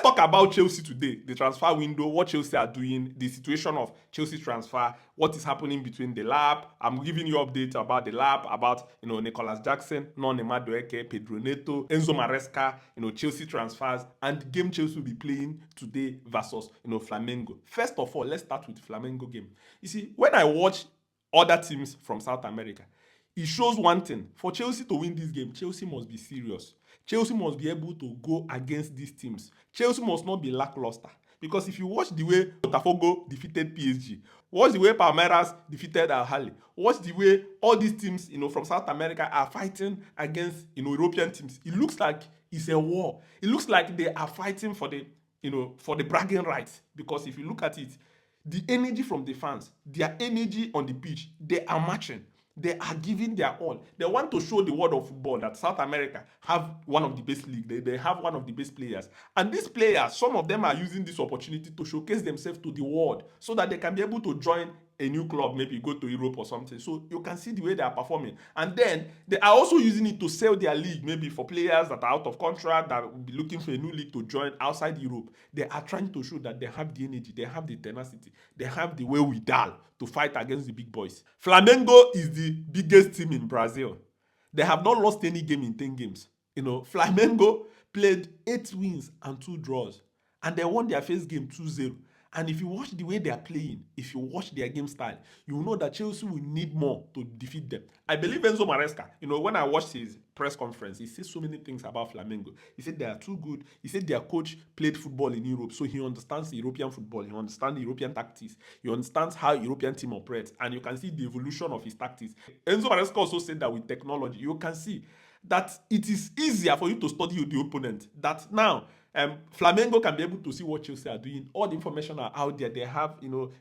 talk about Chelsea today, the transfer window, what Chelsea are doing, the situation of Chelsea transfer, what is happening between Delap. I'm giving you updates about Delap, about Nicholas Jackson, Non-Neymar Doeke, Pedro Neto, Enzo Maresca, Chelsea transfers, and the game Chelsea will be playing today versus Flamingo. First of all, let's start with the Flamingo game. You see, when I watch other teams from South America, it shows one thing. For Chelsea to win this game, Chelsea must be serious. Chelsea must be able to go against these teams. Chelsea must not be lackluster. Because if you watch the way Botafogo defeated PSG, watch the way Palmeiras defeated Al Ahly, watch the way all these teams, from South America are fighting against, European teams, it looks like it's a war. It looks like they are fighting for the, for the bragging rights. Because if you look at it, the energy from the fans, their energy on the pitch, they are matching. They are giving their all. They want to show the world of football that South America have one of the best leagues. They have one of the best players. And these players, some of them are using this opportunity to showcase themselves to the world so that they can be able to join a new club, maybe go to Europe or something. So you can see the way they are performing. And then they are also using it to sell their league, maybe for players that are out of contract, that will be looking for a new league to join outside Europe. They are trying to show that they have the energy, they have the tenacity, they have the wherewithal to fight against the big boys. Flamengo is the biggest team in Brazil. They have not lost any game in 10 games. Flamengo played 8 wins and 2 draws. And they won their first game 2-0. And if you watch the way they are playing, if you watch their game style, you will know that Chelsea will need more to defeat them. I believe Enzo Maresca, when I watched his press conference, he said so many things about Flamingo. He said they are too good. He said their coach played football in Europe, so he understands European football. He understands European tactics. He understands how European team operates. And you can see the evolution of his tactics. Enzo Maresca also said that with technology, you can see that it is easier for you to study the opponent. That now, Flamengo can be able to see what Chelsea are doing. All the information are out there. They have,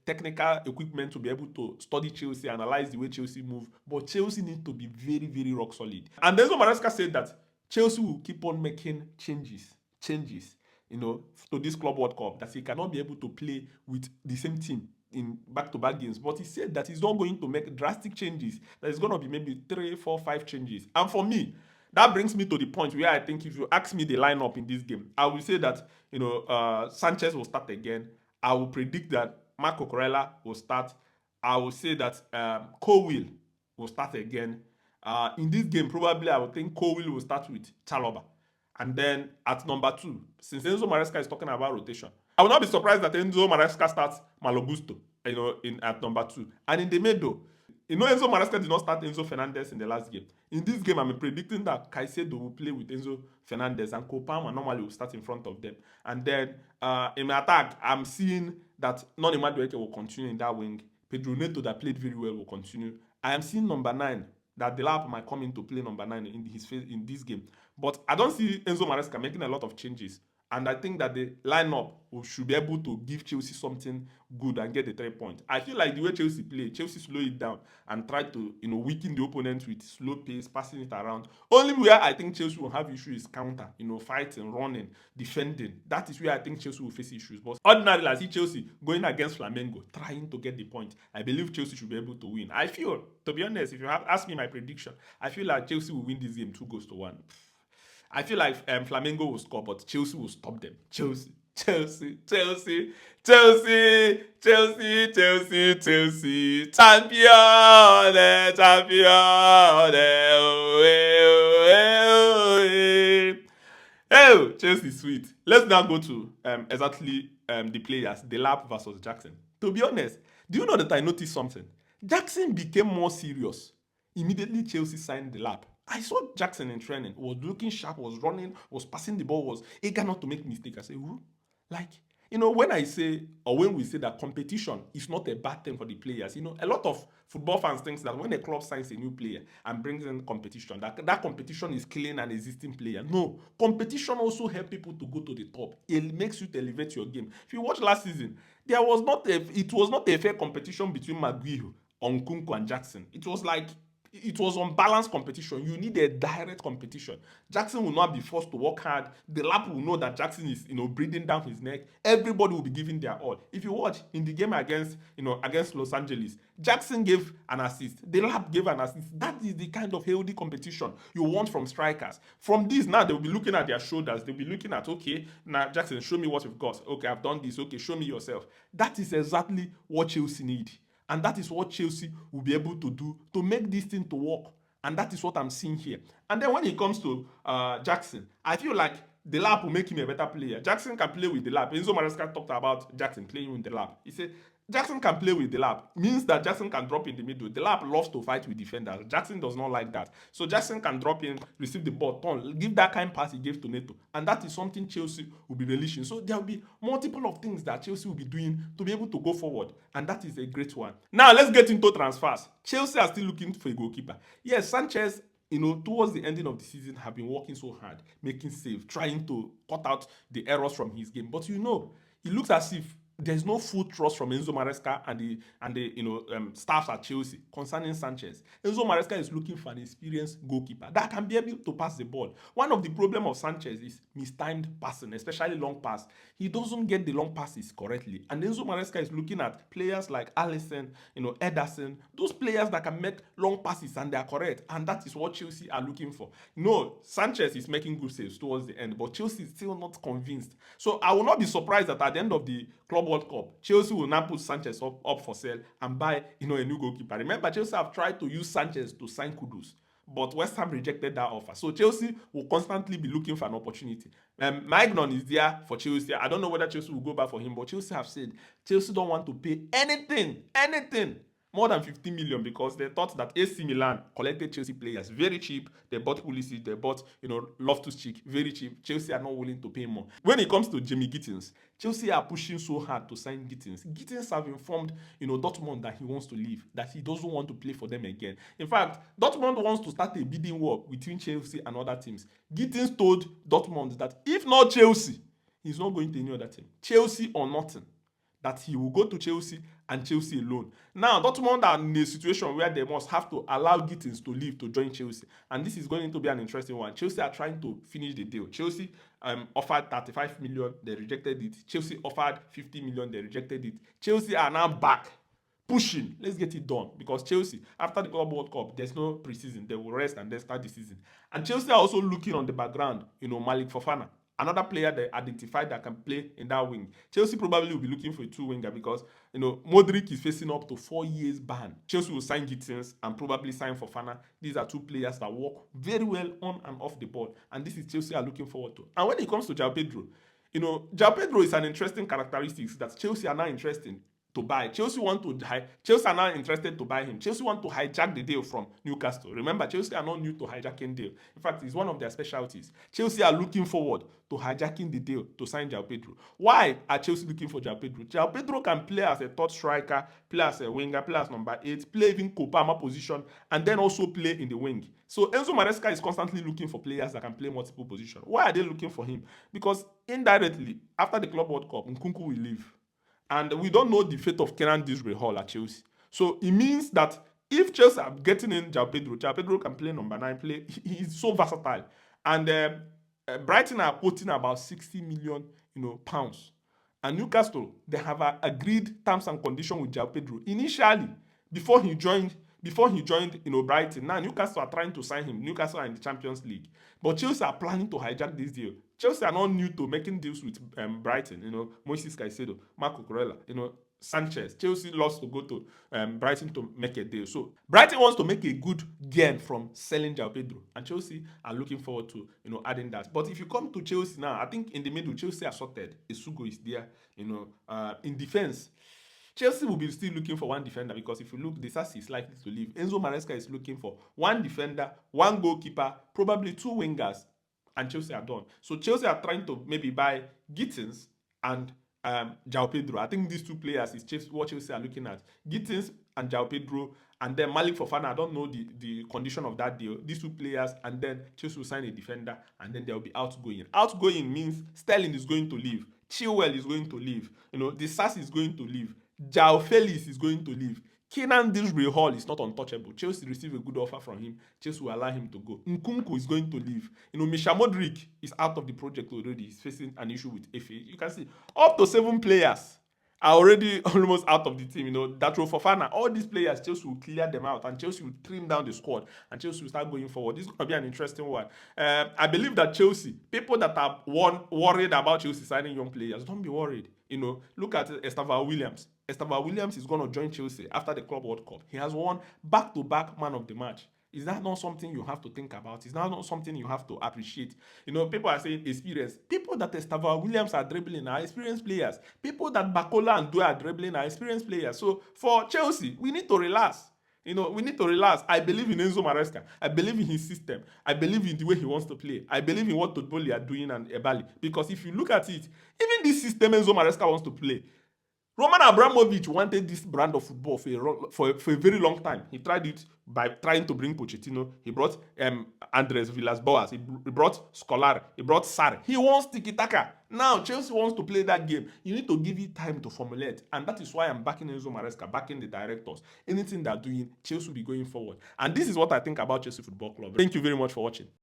technical equipment to be able to study Chelsea, analyze the way Chelsea move. But Chelsea needs to be very, very rock solid. And Enzo Maresca said that Chelsea will keep on making changes, to this Club World Cup. That he cannot be able to play with the same team in back-to-back games. But he said that he's not going to make drastic changes. That it's going to be maybe 3, 4, 5 changes. And for me, that brings me to the point where I think if you ask me the lineup in this game, I will say that Sanchez will start again. I will predict that Marco Corella will start. I will say that Cole will start again. In this game, probably I would think Cole will start with Chalobah. And then at number 2, since Enzo Maresca is talking about rotation, I will not be surprised that Enzo Maresca starts Malo Gusto, at number 2. And in the middle, Enzo Maresca did not start Enzo Fernandez in the last game. In this game, I'm predicting that Caicedo will play with Enzo Fernandez and Cole Palmer normally will start in front of them. And then in my attack, I'm seeing that Non-Neymar Doeke will continue in that wing. Pedro Neto, that played very well, will continue. I am seeing number 9, that Delap might come in to play number 9 in this game. But I don't see Enzo Maresca making a lot of changes. And I think that the lineup should be able to give Chelsea something good and get the 3 points. I feel like the way Chelsea play, Chelsea slow it down and try to weaken the opponent with slow pace, passing it around. Only where I think Chelsea will have issues is counter, fighting, running, defending. That is where I think Chelsea will face issues. But ordinarily, I see Chelsea going against Flamengo, trying to get the point. I believe Chelsea should be able to win. I feel, to be honest, if you have asked me my prediction, I feel like Chelsea will win this game 2-1. I feel like Flamengo will score, but Chelsea will stop them. Chelsea. Champion, Oh, Chelsea sweet. Let's now go to exactly the players, Delap versus Jackson. To be honest, do you know that I noticed something? Jackson became more serious. Immediately Chelsea signed Delap. I saw Jackson in training, was looking sharp, was running, was passing the ball, was eager not to make mistakes. I say, who? When I say, or when we say that competition is not a bad thing for the players, a lot of football fans think that when a club signs a new player and brings in competition, that competition is killing an existing player. No, competition also helps people to go to the top. It makes you to elevate your game. If you watch last season, it was not a fair competition between Maguire, Nkunku, and Jackson. It was like It was unbalanced competition. You need a direct competition. Jackson will not be forced to work hard. The lap will know that Jackson is, breathing down his neck. Everybody will be giving their all. If you watch in the game against, against Los Angeles, Jackson gave an assist. The lap gave an assist. That is the kind of healthy competition you want from strikers. From this, now they'll be looking at their shoulders. They'll be looking at, okay, now Jackson, show me what you've got. Okay, I've done this. Okay, show me yourself. That is exactly what Chelsea need. And that is what Chelsea will be able to do to make this thing to work. And that is what I'm seeing here. And then when it comes to Jackson, I feel like Delap will make him a better player. Jackson can play with Delap. Enzo Maresca talked about Jackson playing with Delap. He said Jackson can play with Delap. Means that Jackson can drop in the middle. Delap loves to fight with defenders. Jackson does not like that. So Jackson can drop in, receive the ball, turn, give that kind of pass he gave to Neto. And that is something Chelsea will be relishing. So there will be multiple of things that Chelsea will be doing to be able to go forward. And that is a great one. Now let's get into transfers. Chelsea are still looking for a goalkeeper. Yes, Sanchez, towards the ending of the season, have been working so hard, making saves, trying to cut out the errors from his game. But it looks as if there's no full trust from Enzo Maresca and the staffs at Chelsea concerning Sanchez. Enzo Maresca is looking for an experienced goalkeeper that can be able to pass the ball. One of the problems of Sanchez is mistimed passing, especially long pass. He doesn't get the long passes correctly. And Enzo Maresca is looking at players like Alisson, Ederson, those players that can make long passes and they are correct. And that is what Chelsea are looking for. No, Sanchez is making good saves towards the end, but Chelsea is still not convinced. So I will not be surprised that at the end of the Club World Cup, Chelsea will now put Sanchez up for sale and buy, a new goalkeeper. Remember, Chelsea have tried to use Sanchez to sign Kudus, but West Ham rejected that offer. So Chelsea will constantly be looking for an opportunity. Maignan is there for Chelsea. I don't know whether Chelsea will go back for him, but Chelsea have said Chelsea don't want to pay anything more than 50 million because they thought that AC Milan collected Chelsea players very cheap. They bought Pulisic, they bought, Loftus-Cheek very cheap. Chelsea are not willing to pay more. When it comes to Jamie Gittens, Chelsea are pushing so hard to sign Gittens. Gittens have informed, Dortmund that he wants to leave, that he doesn't want to play for them again. In fact, Dortmund wants to start a bidding war between Chelsea and other teams. Gittens told Dortmund that if not Chelsea, he's not going to any other team. Chelsea or nothing. That he will go to Chelsea and Chelsea alone. Now, Dortmund are in a situation where they must have to allow Gittens to leave to join Chelsea. And this is going to be an interesting one. Chelsea are trying to finish the deal. Chelsea offered 35 million, they rejected it. Chelsea offered 50 million, they rejected it. Chelsea are now back, pushing. Let's get it done. Because Chelsea, after the Club World Cup, there's no preseason. They will rest and then start the season. And Chelsea are also looking on the background, Malik Fofana. Another player they identified that can play in that wing. Chelsea probably will be looking for a two-winger because, Modric is facing up to 4 years ban. Chelsea will sign Gittens and probably sign Fofana. These are two players that work very well on and off the ball. And this is Chelsea are looking forward to. And when it comes to João Pedro, João Pedro is an interesting characteristic that Chelsea are now interested in to buy. Chelsea are now interested to buy him. Chelsea want to hijack the deal from Newcastle. Remember, Chelsea are not new to hijacking deal. In fact, it's one of their specialties. Chelsea are looking forward to hijacking the deal to sign João Pedro. Why are Chelsea looking for João Pedro? João Pedro can play as a third striker, play as a winger, play as number 8, play even Kopama position, and then also play in the wing. So Enzo Maresca is constantly looking for players that can play multiple positions. Why are they looking for him? Because indirectly, after the Club World Cup, Nkunku will leave. And we don't know the fate of Kenan Disbury Hall at Chelsea. So it means that if Chelsea are getting in João Pedro can play number 9, he's so versatile. And Brighton are quoting about 60 million, pounds. And Newcastle, they have agreed terms and conditions with João Pedro. Initially, before he joined, Brighton. Now Newcastle are trying to sign him. Newcastle are in the Champions League. But Chelsea are planning to hijack this deal. Chelsea are not new to making deals with Brighton. Moises Caicedo, Marco Corella, Sanchez. Chelsea lost to go to Brighton to make a deal. So Brighton wants to make a good gain from selling João Pedro. And Chelsea are looking forward to, adding that. But if you come to Chelsea now, I think in the middle, Chelsea are sorted. Isugo is there, in defense. Chelsea will be still looking for one defender because if you look, the Sassi is likely to leave. Enzo Maresca is looking for one defender, one goalkeeper, probably 2 wingers, and Chelsea are done. So Chelsea are trying to maybe buy Gittens and João Pedro. I think these 2 players is what Chelsea are looking at. Gittens and João Pedro, and then Malik Fofana. I don't know the condition of that deal. These 2 players, and then Chelsea will sign a defender, and then they'll be outgoing. Outgoing means Sterling is going to leave. Chilwell is going to leave. The Sassi is going to leave. João Felix is going to leave. Kenan Dilsbury Hall is not untouchable. Chelsea receive a good offer from him. Chelsea will allow him to go. Nkunku is going to leave. Misha Modric is out of the project already. He's facing an issue with FA. You can see up to 7 players are already almost out of the team. Datro Fofana, all these players, Chelsea will clear them out and Chelsea will trim down the squad and Chelsea will start going forward. This is going to be an interesting one. I believe that Chelsea, people that are worried about Chelsea signing young players, don't be worried. Look at Estevao Williams. Estevao Williams is going to join Chelsea after the Club World Cup. He has won back-to-back man of the match. Is that not something you have to think about? Is that not something you have to appreciate? People are saying experience. People that Estevao Williams are dribbling are experienced players. People that Bakola and Due are dribbling are experienced players. So for Chelsea, we need to relax. We need to relax. I believe in Enzo Maresca. I believe in his system. I believe in the way he wants to play. I believe in what Totboli are doing and Ebali. Because if you look at it, even this system Enzo Maresca wants to play, Roman Abramovich wanted this brand of football for a very long time. He tried it by trying to bring Pochettino. He brought Andres Villas-Boas. He brought Scolari. He brought Sarri. He wants tiki-taka. Now, Chelsea wants to play that game. You need to give it time to formulate. And that is why I'm backing Enzo Maresca, backing the directors. Anything they're doing, Chelsea will be going forward. And this is what I think about Chelsea Football Club. Thank you very much for watching.